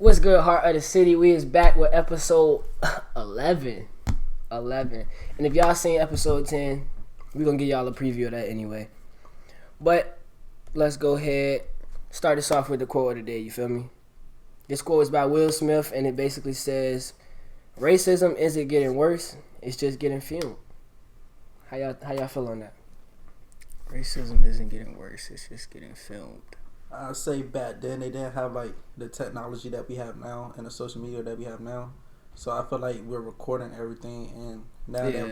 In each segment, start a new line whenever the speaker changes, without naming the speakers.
What's good, Heart of the City? We is back with episode 11. And if y'all seen episode 10, we're going to give y'all a preview of that anyway. But let's go ahead. Start this off with the quote of the day, you feel me? This quote is by Will Smith, and it basically says, racism isn't getting worse, it's just getting filmed. How y'all feel on that?
Racism isn't getting worse, it's just getting filmed.
I say back then they didn't have like the technology that we have now and the social media that we have now. So I feel like we're recording everything, and now that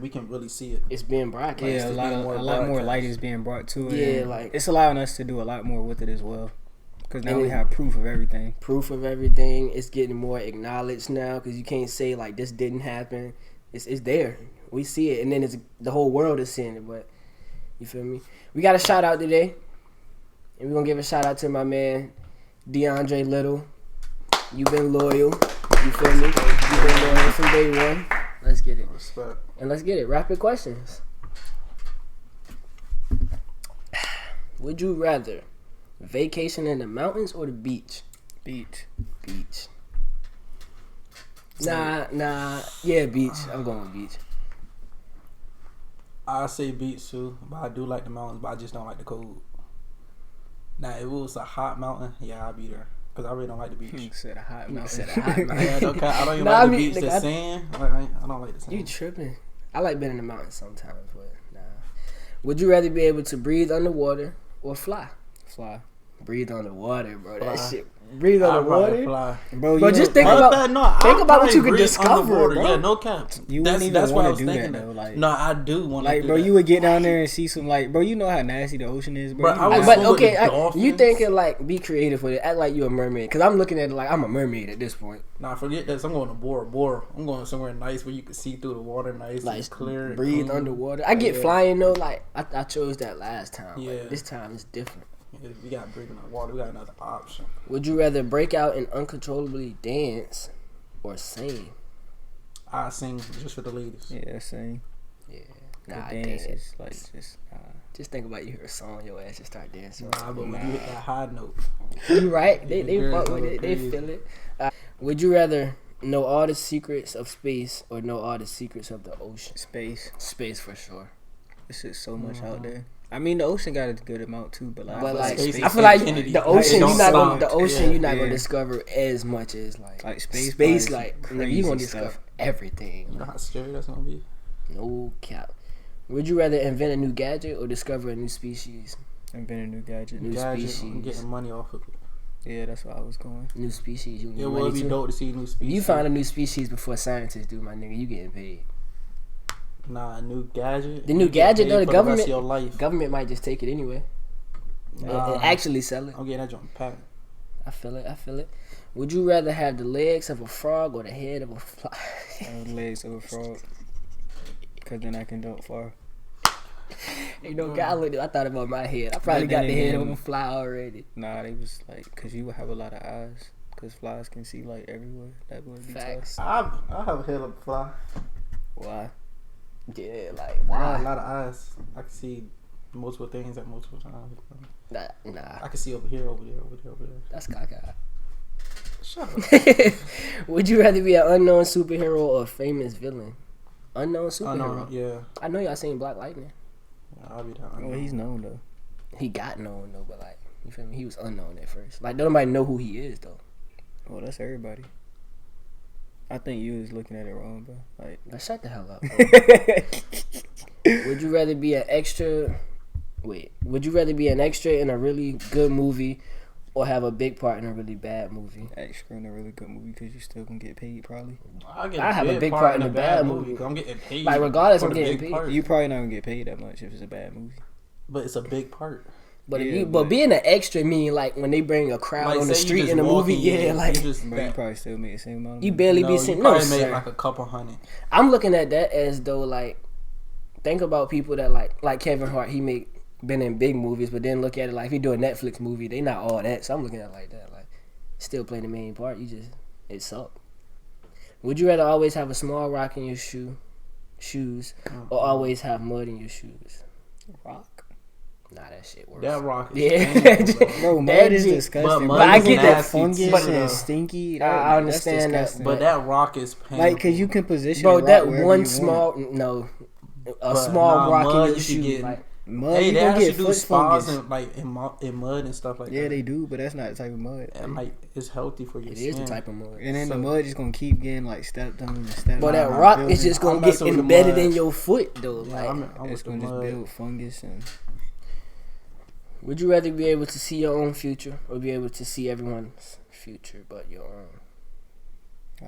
we can really see it.
It's being broadcast.
Yeah, a lot more light is being brought to it.
Yeah, like
it's allowing us to do a lot more with it as well. Because now we have proof of everything.
It's getting more acknowledged now because you can't say like this didn't happen. It's there. We see it, and then the whole world is seeing it. But you feel me? We got a shout out today. And we're going to give a shout out to my man, DeAndre Little. You've been loyal. You feel me? You've been loyal from day one. Let's get it.
Respect.
And let's get it. Rapid questions. Would you rather vacation in the mountains or the beach?
Beach.
Nah. Yeah, beach. I'm going with beach.
I say beach too, but I do like the mountains, but I just don't like the cold. Now, if it was a hot mountain, yeah, I'd be there. Because I really don't like the beach.
You said a hot mountain.
Yeah, I don't even like the beach. The sand. I don't like the sand.
You tripping. I like being in the mountains sometimes, but nah. Would you rather be able to breathe underwater or fly?
Fly.
Breathe underwater, bro.
Fly.
That shit. Breathe underwater.
Fly.
Bro, just think about what you could discover, bro.
Yeah, no cap.
You wouldn't even want to do that, though. Like,
no, I do want to do that.
Bro, you would get down there and see some, like, bro, you know how nasty the ocean is, bro.
You thinking, like, be creative with it. Act like you a mermaid. Because I'm looking at it like I'm a mermaid at this point.
Nah, forget that. I'm going to Bora. I'm going somewhere nice where you can see through the water nice
like,
and clear.
Breathe underwater. I get flying, though. Like, I chose that last time.
Yeah.
Like, this time it's different.
We got to breathe in the water. We got another option.
Would you rather break out and uncontrollably dance or sing?
I sing just for the ladies.
Yeah, sing.
Yeah. Nah,
the dance is like
just think about you hear a song, your ass just start dancing.
Nah, but when you hit that high note.
You right. They fuck with it. They feel it. Would you rather know all the secrets of space or know all the secrets of the ocean? Space for sure.
There's just so much out there. I mean, the ocean got a good amount too, but
I feel like the ocean, you're not gonna discover as much as like space. Like you gonna discover everything.
You know how scary that's gonna be.
No cap. Would you rather invent a new gadget or discover a new species?
Invent a new gadget.
Species.
I'm getting money off of it.
Yeah, that's where I was going.
New species.
It would be dope to see new species.
You find a new species before scientists do, my nigga. You getting paid.
Nah, a new gadget.
The new gadget, though, the
government.
Government might just take it anyway. And actually sell it.
I'm getting that jump patent.
I feel it. Would you rather have the legs of a frog or the head of a fly?
The legs of a frog. Because then I can dump far.
Ain't no guy with it. I thought about my head. I probably got the head of a fly already.
Nah, they was like, because you would have a lot of eyes. Because flies can see like everywhere. That would be
facts.
I have a head of a fly.
Why? Yeah, like why?
I have a lot of eyes. I can see multiple things at multiple times.
Nah.
I can see over here, over there.
That's cockeyed.
Shut up.
Would you rather be an unknown superhero or a famous villain? Unknown superhero.
Yeah.
I know y'all seen Black Lightning.
Yeah, I'll be that unknown.
Well, he's known though.
He got known though, but like you feel me? He was unknown at first. Like nobody know who he is though.
Well, that's everybody. I think you was looking at it wrong, bro. Like,
now shut the hell up. Would you rather be an extra? Would you rather be an extra in a really good movie, or have a big part in a really bad movie?
Extra in a really good movie because you still gonna get paid probably.
I have a big part in a bad movie.
I'm getting paid.
Like regardless, I'm getting paid.
You probably not gonna get paid that much if it's a bad movie.
But it's a big part.
But being an extra mean like when they bring a crowd like, on the street in a movie,
but you probably still make the same amount.
You barely be seen.
No, made like a couple hundred.
I'm looking at that as though like think about people that like Kevin Hart. He been in big movies, but then look at it like if he do a Netflix movie, they not all that. So I'm looking at it like that, like still playing the main part. It sucked. Would you rather always have a small rock in your shoes, or always have mud in your shoes?
Rock.
Nah, that shit works.
That rock is
yeah,
painful,
Bro, mud
That
is
shit-
disgusting.
but
I get that
fungus
too,
and
though.
stinky.
I understand that,
disgusting.
but that rock is painful.
like, cause you can position
bro,
a rock
that
wherever
one
you
small
want.
no, a
But
small
nah,
rock in
mud,
your
you
shoe.
should get-
Like,
Mud,
Hey,
you
they
gonna
actually
get
do
foot
spas
fungus.
and like in mud and stuff like that.
Yeah, they do, but that's not the type of mud.
And like it's healthy for your
it
skin.
is the type of mud.
And then the
So-
mud just gonna keep getting like stepped on and stepped
But
on.
that
and
rock
building.
is just
I'm
gonna get
messing with the
embedded
mud.
in your foot though.
Yeah,
Like,
I'm
It's
with the
gonna just
mud.
build fungus and.
would you rather be able to see your own future or be able to see everyone's future but your own?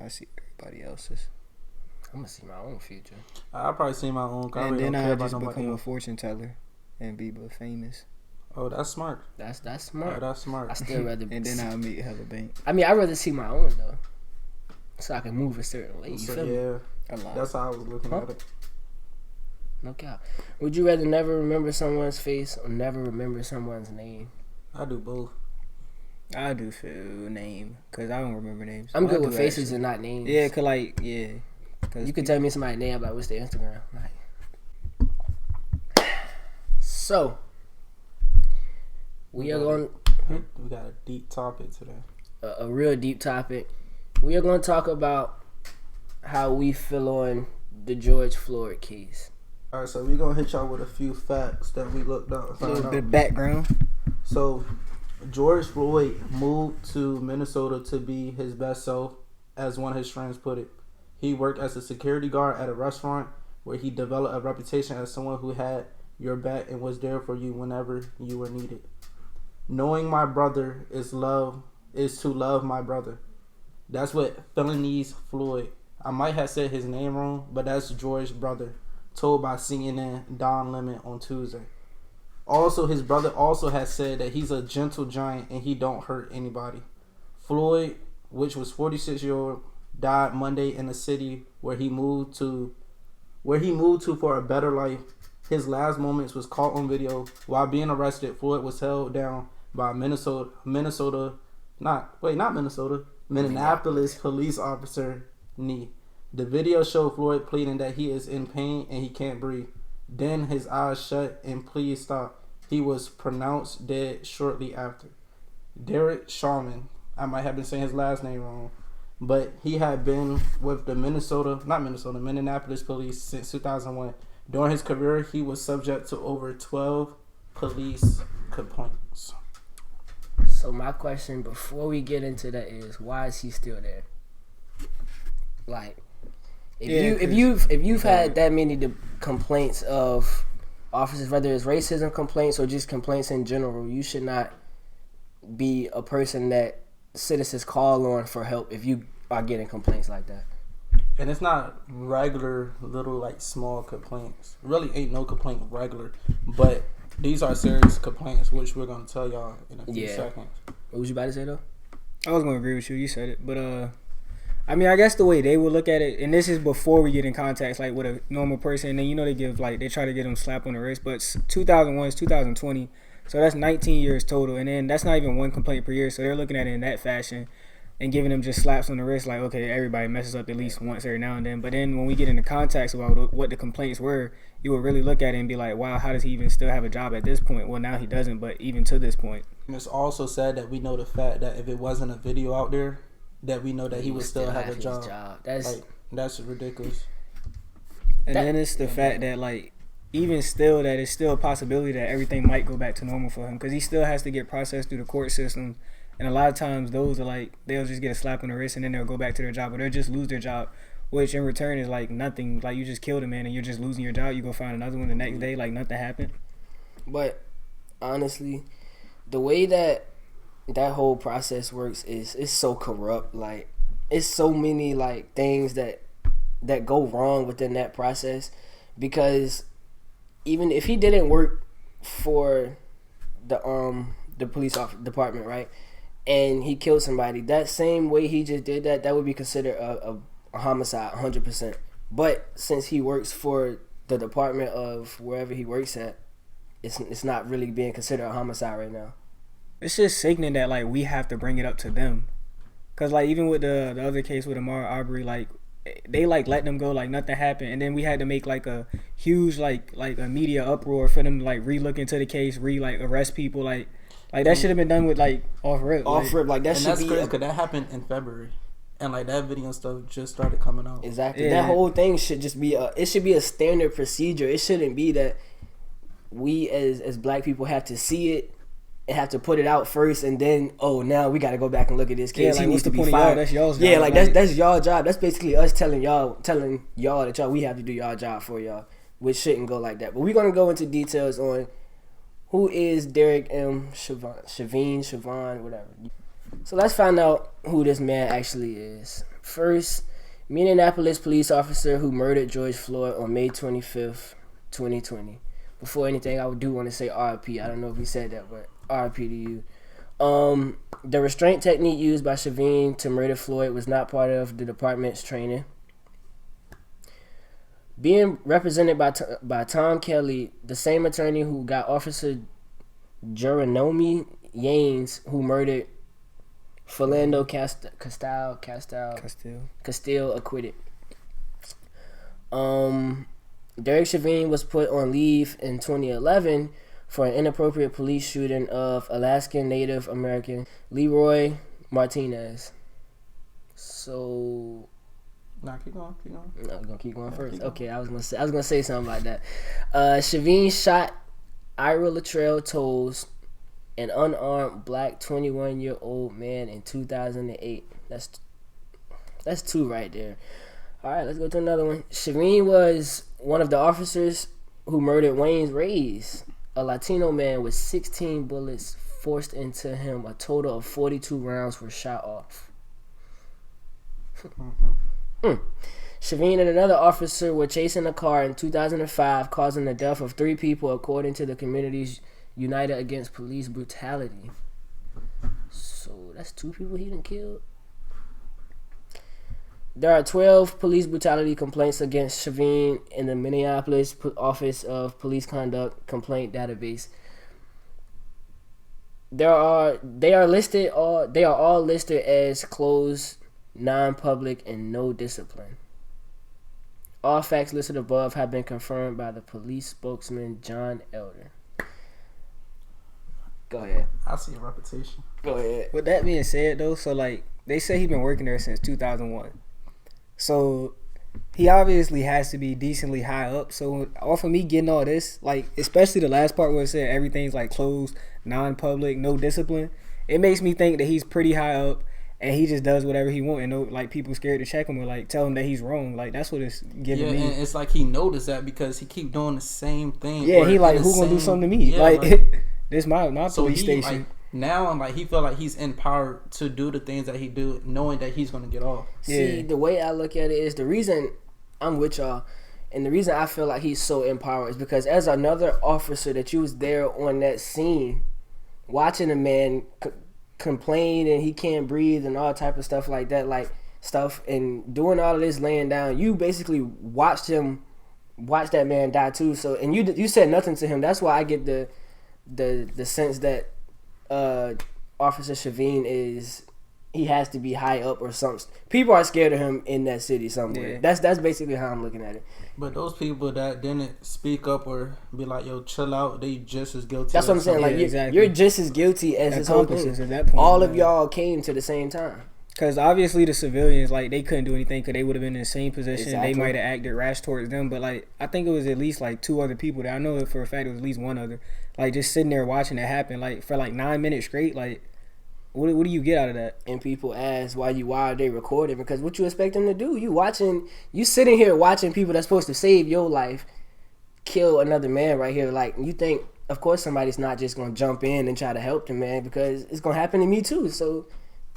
I see everybody else's.
I'm gonna see my own future.
I'll probably see my own. 'Cause I
And
really
then
don't care
I'll
about
just
nobody
become a
else.
fortune teller and be famous.
Oh, that's smart.
That's
Oh,
smart.
that's smart.
I still rather.
And then I'll meet hella bank.
I mean, I'd rather see my own though, so I can move a certain way. You
So,
feel me?
yeah,
A lot.
that's how I was looking
Huh?
at it.
No cap. Would you rather never remember someone's face or never remember someone's name?
I do both.
I do feel name, cause I don't remember names.
I'm
I
good
do
with faces
actually.
and not names.
Yeah, cause like cause
You could tell me somebody's name, like what's their Instagram. Like. So we are going
We got a deep topic today.
a real deep topic. We are going to talk about how we feel on the George Floyd case.
All right, so we're gonna hit y'all with a few facts that we looked up.
a
Found
little
out.
bit of background.
So, George Floyd moved to Minnesota to be his best self, as one of his friends put it. He worked as a security guard at a restaurant where he developed a reputation as someone who had your back and was there for you whenever you were needed. Knowing my brother is to love my brother. That's what Felonies Floyd. I might have said his name wrong, but that's George's brother, told by CNN Don Lemon on Tuesday. Also, his brother also has said that he's a gentle giant and he don't hurt anybody. Floyd, which was 46-year-old, died Monday in the city where he moved to for a better life. His last moments was caught on video while being arrested. Floyd was held down by Minneapolis police officer Nee. The video showed Floyd pleading that he is in pain and he can't breathe. Then his eyes shut and please stop. He was pronounced dead shortly after. Derek Sharman, I might have been saying his last name wrong, but he had been with the Minneapolis police since 2001. During his career, he was subject to over 12 police complaints.
So my question before we get into that is, why is he still there? Like, if you've had that many complaints of officers, whether it's racism complaints or just complaints in general, you should not be a person that citizens call on for help if you are getting complaints like that.
And it's not regular little like small complaints. Really ain't no complaint regular, but these are serious complaints, which we're gonna tell y'all in a few seconds.
What was you about to say though?
I was gonna agree with you. You said it, but I mean, I guess the way they would look at it, and this is before we get in contact, like with a normal person, and then they give they try to get them slap on the wrist, but 2001 is 2020, so that's 19 years total, and then that's not even one complaint per year, so they're looking at it in that fashion, and giving them just slaps on the wrist, like okay, everybody messes up at least once every now and then, but then when we get into context about what the complaints were, you would really look at it and be like, wow, how does he even still have a job at this point? Well, now he doesn't, but even to this point.
And it's also sad that we know the fact that if it wasn't a video out there, that we know that he would still have a job. That's ridiculous.
And then it's the fact that even still that it's still a possibility that everything might go back to normal for him because he still has to get processed through the court system. And a lot of times those are they'll just get a slap on the wrist and then they'll go back to their job or they'll just lose their job, which in return is nothing. You just killed a man and you're just losing your job. You go find another one the next day nothing happened.
But honestly, the way that whole process works is it's so corrupt. It's so many things that go wrong within that process because even if he didn't work for the police department, right, and he killed somebody, that same way he just did that would be considered a homicide 100%. But since he works for the department of wherever he works at, it's not really being considered a homicide right now.
It's just sickening that we have to bring it up to them, cause even with the other case with Ahmaud Arbery, they like let them go like nothing happened, and then we had to make like a huge like a media uproar for them to like re-look into the case, like arrest people, like that should have been done with like off rip
like that
and
should
that's
be
crazy because that happened in February, and like that video and stuff just started coming out.
exactly.
Yeah.
That whole thing should just be it should be a standard procedure. It shouldn't be that we as black people have to see it and have to put it out first, and then now we got to go back and look at this case.
Yeah, like,
he
what's
needs to
the
be
point of
fired.
y'all? That's y'all's
Yeah,
job.
like that's y'all job. That's basically us telling y'all that we have to do y'all job for y'all, which shouldn't go like that. But we're gonna go into details on who is Derek M. Chauvin, whatever. So let's find out who this man actually is. First, Minneapolis police officer who murdered George Floyd on May 25th, 2020. Before anything, I do want to say RIP. I don't know if we said that, but RIP to you. The restraint technique used by Chauvin to murder Floyd was not part of the department's training. Being represented by Tom Kelly, the same attorney who got Officer Geronimo Yanes, who murdered Philando Castile, acquitted. Derek Chauvin was put on leave in 2011 for an inappropriate police shooting of Alaskan Native American Leroy Martinez. So,
keep going.
no, we're gonna keep going first. Okay, I was gonna say something like that. Chauvin shot Ira Latrell Tolles, an unarmed black 21-year-old man, in 2008. That's two right there. All right, let's go to another one. Chauvin was one of the officers who murdered Wayne Reyes, a Latino man with 16 bullets forced into him. A total of 42 rounds were shot off. Chauvin and another officer were chasing a car in 2005, causing the death of 3 people, according to the Communities United Against Police Brutality. So that's 2 people he done killed. There are 12 police brutality complaints against Chauvin in the Minneapolis Office of Police Conduct Complaint Database. They are all listed as closed, non-public, and no discipline. All facts listed above have been confirmed by the police spokesman John Elder. Go ahead.
I see a reputation.
Go ahead.
With that being said, though, so like they say he's been working there since 2001. So he obviously has to be decently high up. So off of me getting all this, like especially the last part where it said everything's like closed, non-public, no discipline, it makes me think that he's pretty high up and he just does whatever he wants, and no, like people scared to check him or like tell him that he's wrong. Like that's what it's giving me.
Yeah, and it's like he noticed that because he keep doing the same thing.
Yeah, he like who gonna do something to me?
Yeah,
like this my
so
police
he,
station.
Like, now I'm like he feel like he's empowered to do the things that he do, knowing that he's gonna get off.
See, the way I look at it is the reason I'm with y'all, and the reason I feel like he's so empowered is because as another officer that you was there on that scene, watching a man complain and he can't breathe and all type of stuff like that, and doing all of this laying down, you basically watch that man die too. So and you said nothing to him. That's why I get the sense that Officer Chauvin he has to be high up or something. People are scared of him in that city somewhere. Yeah. That's basically how I'm looking at it.
But those people that didn't speak up or be like, "Yo, chill out," they just as guilty.
That's what I'm saying. Like you're just as guilty as his whole thing. At that point, all of y'all came to the same time.
Because obviously the civilians, like, they couldn't do anything because they would have been in the same position.
Exactly.
They might have acted rash towards them. But, like, I think it was at least, like, 2 other people that I know for a fact it was at least 1 other. Like, just sitting there watching it happen, like, for, like, 9 minutes straight. Like, what do you get out of that?
And people ask why are they recording? Because what you expect them to do? You sitting here watching people that's supposed to save your life kill another man right here. Like, you think, of course, somebody's not just going to jump in and try to help the man because it's going to happen to me too. So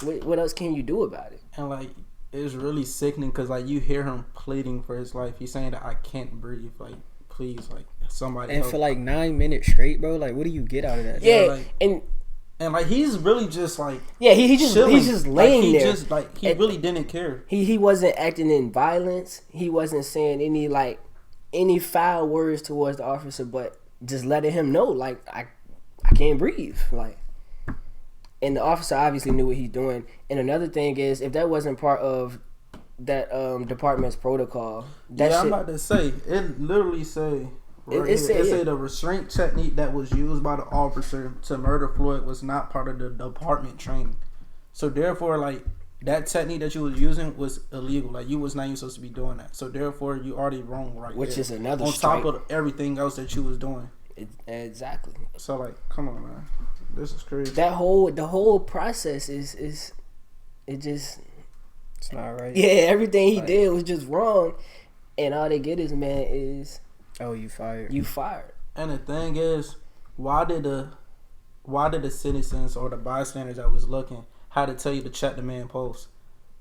what else can you do about it?
And like it's really sickening because like you hear him pleading for his life. He's saying that I can't breathe. Like please, like somebody.
And
help.
for like 9 minutes straight, bro. Like what do you get out of that?
Yeah,
like,
and
like he's really just like
he's just laying there.
Just like he really didn't care.
He wasn't acting in violence. He wasn't saying any foul words towards the officer, but just letting him know like I can't breathe. Like. And the officer obviously knew what he's doing. And another thing is, if that wasn't part of department's protocol. That
I'm
shit,
about to say it. Literally say.
It
Say the restraint technique that was used by the officer to murder Floyd was not part of the department training. So therefore, like, that technique that you was using was illegal. Like, you was not even supposed to be doing that. So therefore, you already wrong right
which
there.
is another
on
strike.
top of everything else that you was doing.
Exactly.
So like, come on, man, this is crazy.
The whole process is it's
not right.
Yeah, everything he did was just wrong, and all they get is, man, is,
oh, you fired.
You fired.
And the thing is, why did the citizens or the bystanders that was looking had to tell you to check the man pulse?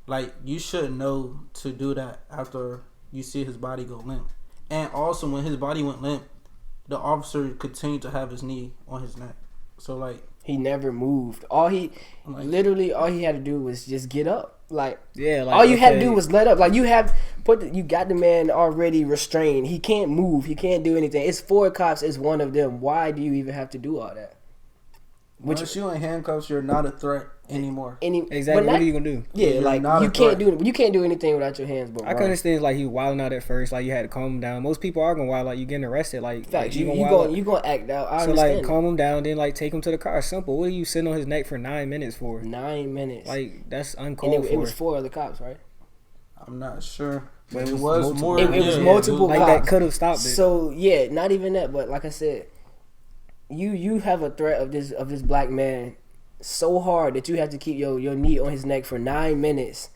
Like, you should know to do that after you see his body go limp. And also, when his body went limp, the officer continued to have his knee on his neck. So like,
he never moved. All he had to do was just get up. Like,
yeah, like,
all you had to do was let up. Like, you got the man already restrained. He can't move. He can't do anything. It's 4 cops. It's one of them. Why do you even have to do all that?
Once you in handcuffs, you're not a threat anymore.
Exactly. What are you gonna do?
Yeah,
You're
like, you can't do anything without your hands. But
I can understand, like, he wilding out at first. Like, you had to calm him down. Most people are gonna wild, like, you getting arrested. Like,
facts. You
gonna
gonna act out. I
so
understand.
like, calm him down, then like take him to the car. Simple. What are you sitting on his neck for 9 minutes for?
9 minutes.
Like, that's uncalled for.
It was 4 other cops, right?
I'm not sure, but
It
it
was
was more.
It was multiple
like,
cops.
that could have stopped it.
So yeah, not even that. But like I said, you have a threat of this black man so hard that you have to keep your knee on his neck for 9 minutes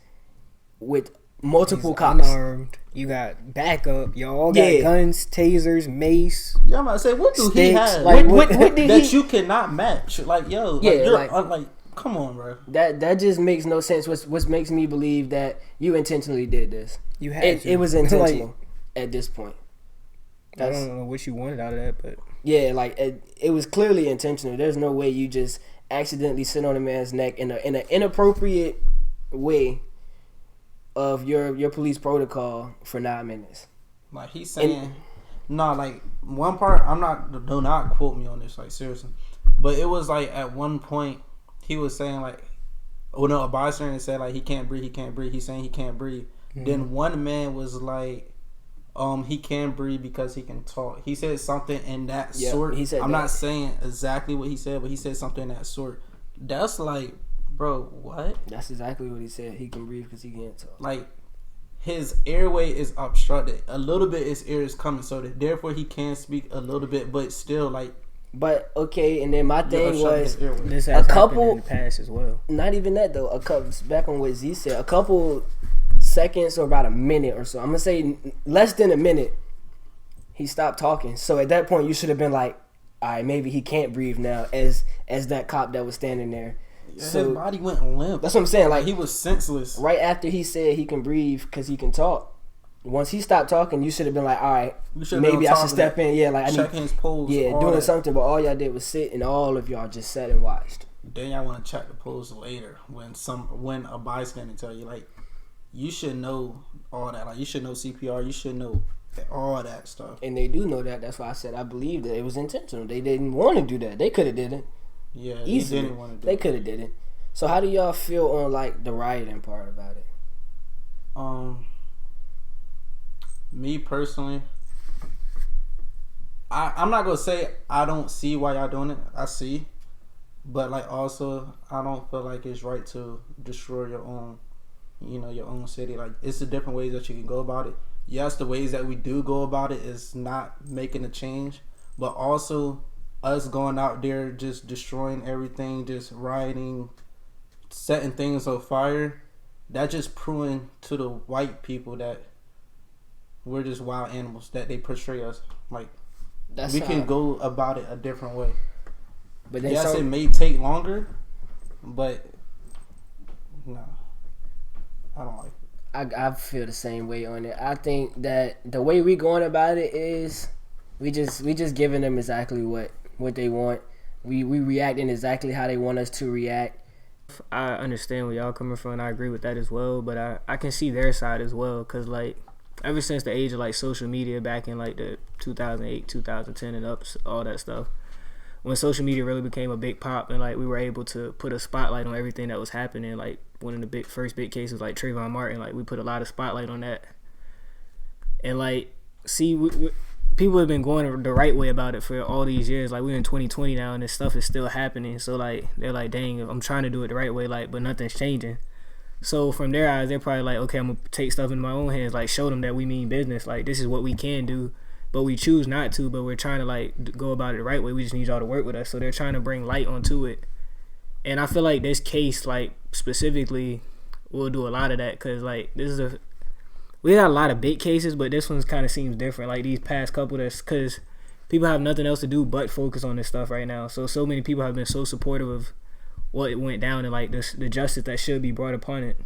with multiple
He's
cops.
Unarmed. You got backup. Y'all all got guns, tasers, mace.
Yeah, I'm about to say, what do he
Sticks.
have?
Like, what did
that you cannot match? Like, yo, like,
Yeah,
you're
like-
like, come on, bro.
That just makes no sense. What makes me believe that you intentionally did this?
You had
It was intentional at this point.
I don't know what you wanted out of that, but
Yeah, like, it was clearly intentional. There's no way you just accidentally sit on a man's neck in an inappropriate way of your police protocol for 9 minutes.
Like, he's saying, like, one part, do not quote me on this, like, seriously, but it was like at one point he was saying, like, a bystander said, like, he can't breathe. He's saying he can't breathe. Mm-hmm. Then one man was like, he can breathe because he can talk. He said something in that sort.
He said
I'm
that.
not saying exactly what he said, but he said something in that sort. That's like, bro, what?
That's exactly what he said. He can breathe because he can't talk.
Like, his airway is obstructed. A little bit his air is coming, so that therefore he can speak a little bit, but still, like.
But okay, and then my thing was
this has happened in the past as well.
Not even that though. Back on what Z said, a couple seconds or about a minute or so. I'm gonna say less than a minute. He stopped talking. So at that point, you should have been like, all right, maybe he can't breathe now. As that cop that was standing there.
Yeah,
so
his body went limp.
That's what I'm saying. Like,
he was senseless.
Right after he said he can breathe because he can talk. Once he stopped talking, you should have been like, all right, maybe I should step in. Yeah, like, I need
his pulse.
Yeah, doing something. But all y'all did was sit, and all of y'all just sat and watched.
Then y'all want to check the pulse later when a bystander tell you, like, you should know all that. Like, you should know CPR. You should know all that stuff.
And they do know that. That's why I said I believe that it was intentional. They didn't want to do that. They could have did it.
Yeah,
easily.
They didn't want to do
They could have did it. So how do y'all feel on, like, the rioting part about it?
Me personally, I'm not gonna say I don't see why y'all doing it. I see, but, like, also I don't feel like it's right to destroy your own city. Like, it's the different ways that you can go about it. Yes, the ways that we do go about it is not making a change, but also us going out there just destroying everything, just rioting, setting things on fire. That just proving to the white people that we're just wild animals, that they portray us like. We can go about it a different way. But then it may take longer, but no, I don't like it.
I feel the same way on it. I think that the way we going about it is we just giving them exactly what they want. We reacting exactly how they want us to react.
I understand where y'all coming from, and I agree with that as well. But I can see their side as well, because, like, ever since the age of, like, social media back in, like, the 2008, 2010 and up, all that stuff, when social media really became a big pop and like we were able to put a spotlight on everything that was happening. Like one of the first big cases, like Trayvon Martin, like we put a lot of spotlight on that. And like, see, people have been going the right way about it for all these years. Like we're in 2020 now, and this stuff is still happening. So like, they're like, dang, I'm trying to do it the right way, like, but nothing's changing. So from their eyes, they're probably like, okay, I'm gonna take stuff in my own hands, like show them that we mean business. Like this is what we can do, but we choose not to. But we're trying to like go about it the right way. We just need y'all to work with us. So they're trying to bring light onto it. And I feel like this case, like specifically, will do a lot of that because like we got a lot of big cases, but this one kind of seems different. Like these past couple, that's because people have nothing else to do but focus on this stuff right now. So many people have been so supportive of what went down and like the justice that should be brought upon it.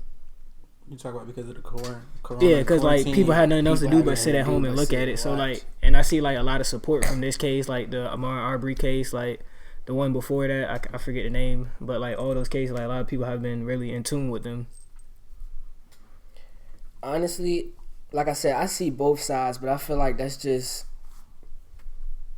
You talk about because of the corona.
Yeah, because like people had nothing else to do but sit at home and look at it. So like, and I see like a lot of support from this case, like the Ahmaud Arbery case, like the one before that, I forget the name, but like all those cases, like a lot of people have been really in tune with them.
Honestly, like I said, I see both sides, but I feel like that's just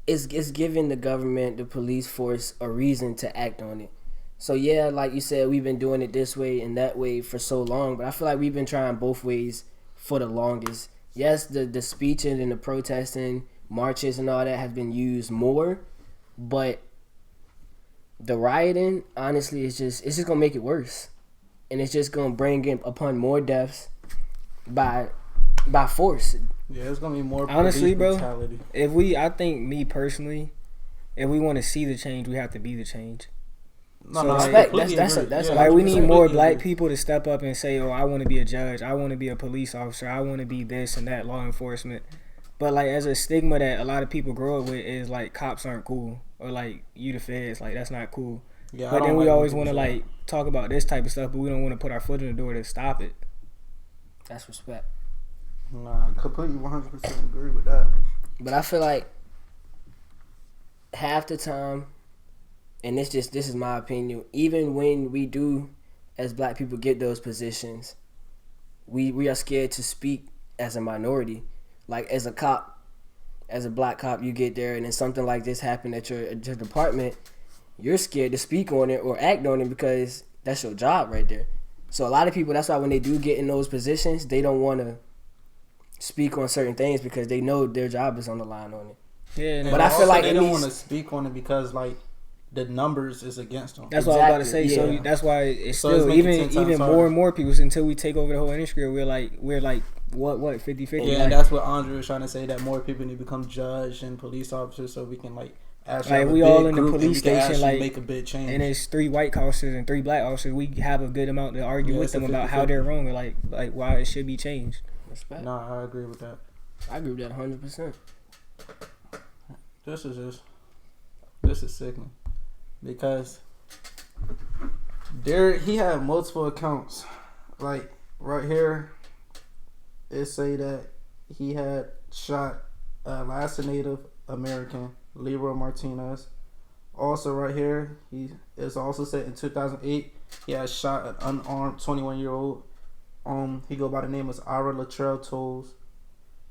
it's giving the government, the police force, a reason to act on it. So yeah, like you said, we've been doing it this way and that way for so long, but I feel like we've been trying both ways for the longest. Yes, the speeching and the protesting, marches and all that have been used more, but the rioting, honestly, it's just gonna make it worse, and it's just gonna bring in upon more deaths by force.
Yeah, it's gonna be more.
Honestly, bro,
brutality.
I think me personally, if we want to see the change, we have to be the change.
No,
So,
no,
like,
that's
like we need more black
agree.
people to step up and say, "Oh, I want to be a judge. I want to be a police officer. I want to be this and that, law enforcement." But like, as a stigma that a lot of people grow up with is like cops aren't cool, or like you the feds, like that's not cool.
Yeah,
But then we always want to like talk about this type of stuff, but we don't want to put our foot in the door to stop it.
That's respect.
Nah, completely 100% agree with that.
But I feel like half the time, and this is my opinion, even when we do as black people get those positions, we are scared to speak as a minority. Like as a cop, as a black cop, you get there and then something like this happened at your department, you're scared to speak on it or act on it because that's your job right there. So a lot of people, that's why when they do get in those positions, they don't want to speak on certain things because they know their job is on the line on it.
Yeah,
but I feel like
they don't want to speak on it because like the numbers is against them.
That's what I was about to say.
Yeah.
So that's why it's
So it's
still
making 10
even
times
more
harder.
and more people until we take over the whole industry. We're like what 50-50.
Yeah,
like,
and that's what Andre was trying to say, that more people need to become judge and police officers so we can like actually
like
have
we
a
all
big
in the
group and
police
we can
station,
actually
like
make a big change.
and it's 3 white officers and 3 black officers. We have a good amount to argue
Yeah,
with
it's a
them about
50-50.
how they're wrong or like why it should be changed.
Respect.
Nah, I agree with that.
I agree with that 100%.
This is sickening because he had multiple accounts. Like right here, it say that he had shot last Native American Leroy Martinez. Also right here, he is also said in 2008 he had shot an unarmed 21-year-old. He go by the name of Ira Latrell Tolles.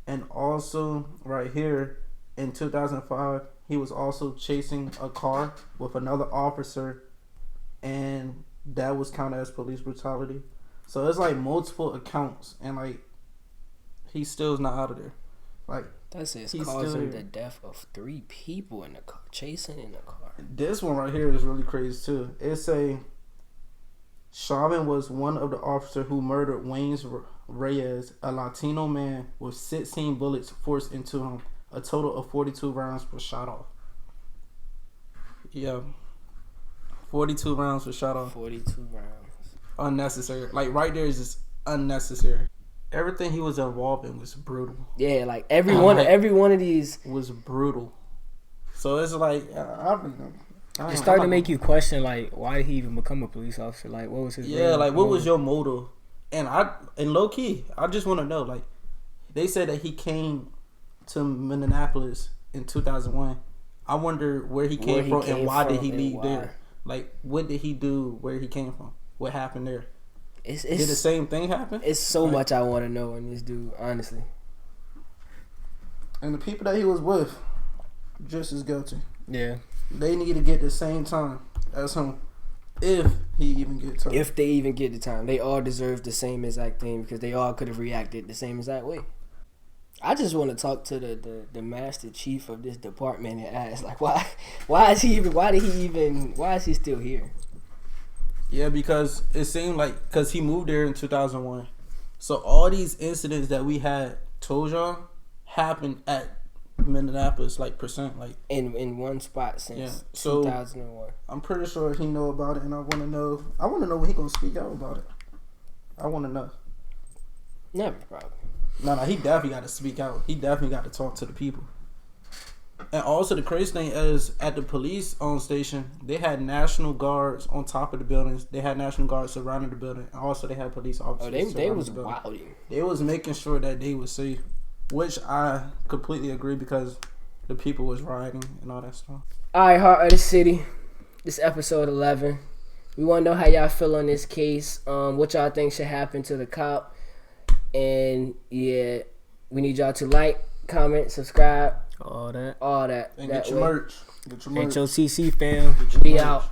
And also right here in 2005, he was also chasing a car with another officer, and that was counted as police brutality. So it's like multiple accounts, and like he still is not out of there. Like
That says
he's
causing
still
the
here.
death of 3 people in the car, chasing in the car.
This one right here is really crazy too. It say Chauvin was one of the officers who murdered Wayne Reyes, a Latino man with 16 bullets forced into him. A total of 42 rounds were shot off. Yeah. 42 rounds were shot off.
42 rounds.
Unnecessary. Like right there is just unnecessary. Everything he was involved in was brutal.
Yeah, like every one of these
Was brutal. So it's like
It's starting to make you question like why did he even become a police officer? Like what was his
like what was your motive? And low key, I just want to know, like they said that he came to Minneapolis in 2001. I wonder where he came from and why did he leave there? Like what did he do where he came from? What happened there?
Did
the same thing happen?
It's so much I want to know in this dude, honestly.
And the people that he was with, just as guilty.
Yeah.
They need to get the same time as him, if he even gets time.
If they even get the time, they all deserve the same exact thing because they all could have reacted the same exact way. I just want to talk to the master chief of this department and ask, like, why is he still here?
Yeah, because it seemed like because he moved there in 2001, so all these incidents that we had told y'all happened at Minneapolis, like
in one spot since
so
2001.
I'm pretty sure he know about it, and I want to know when he gonna speak out about it. I want to know.
Never, probably.
No, he definitely got to speak out. He definitely got to talk to the people. And also, the crazy thing is, at the police station, they had National Guards on top of the buildings. They had National Guards surrounding the building. And also, they had police officers.
They was wilding.
They was making sure that they was safe, which I completely agree because the people was rioting and all that stuff.
All right, Heart of the City. This episode 11. We want to know how y'all feel on this case. What y'all think should happen to the cop. And yeah, we need y'all to like, comment, subscribe,
all that,
and get your merch.
HOCC fam.
Be out.